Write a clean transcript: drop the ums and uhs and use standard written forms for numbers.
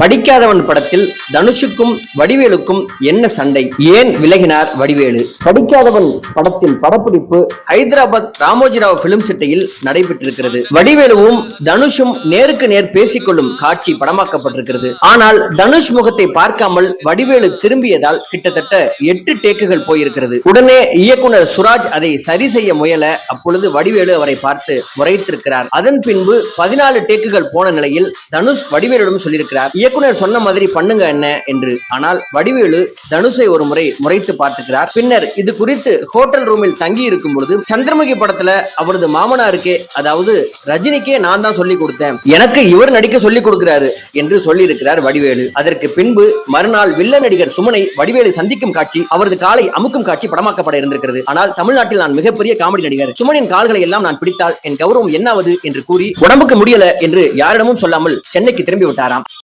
படிக்காதவன் படத்தில் தனுஷுக்கும் வடிவேலுக்கும் என்ன சண்டை? ஏன் விலகினார் வடிவேலு? படிக்காதவன் படத்தின் படப்பிடிப்பு ஹைதராபாத் ராமோஜிராவ் பிலிம் சிட்டியில் நடைபெற்றிருக்கிறது. வடிவேலுவும் தனுஷும் நேருக்கு நேர் பேசிக்கொள்ளும் காட்சி படமாக்கப்பட்டிருக்கிறது. ஆனால் தனுஷ் முகத்தை பார்க்காமல் வடிவேலு திரும்பியதால் கிட்டத்தட்ட 8 டேக்குகள் போயிருக்கிறது. உடனே இயக்குனர் சுராஜ் அதை சரி செய்ய முயல, அப்பொழுது வடிவேலு அவரை பார்த்து முறைத்திருக்கிறார். அதன் பின்பு 14 டேக்குகள் போன நிலையில் தனுஷ் வடிவேலுடன் சொல்லியிருக்கிறார், இயக்குனர் சொன்ன மாதிரி பண்ணுங்க என்ன என்று. ஆனால் வடிவேலு தனுஷை ஒரு முறை முறைத்து பார்த்துக்கிறார். பின்னர் இது குறித்து ஹோட்டல் ரூமில் தங்கி இருக்கும் பொழுது சந்திரமுகி படத்துல அவரது மாமனாருக்கே, அதாவது ரஜினிக்கே நான் தான் சொல்லி கொடுத்தேன், எனக்கு இவர் நடிக்க சொல்லி கொடுக்கிறாரு என்று சொல்லி இருக்கிறார் வடிவேலு. அதற்கு பின்பு மறுநாள் வில்ல நடிகர் சுமனை வடிவேலு சந்திக்கும் காட்சி, அவரது காலை அமுக்கும் காட்சி படமாக்கப்பட இருந்திருக்கிறது. ஆனால் தமிழ்நாட்டில் நான் மிகப்பெரிய காமெடி நடிகர், சுமனின் கால்களை எல்லாம் நான் பிடித்தால் என் கௌரவம் என்னாவது என்று கூறி உடம்புக்கு முடியல என்று யாரிடமும் சொல்லாமல் சென்னைக்கு திரும்பி விட்டாராம்.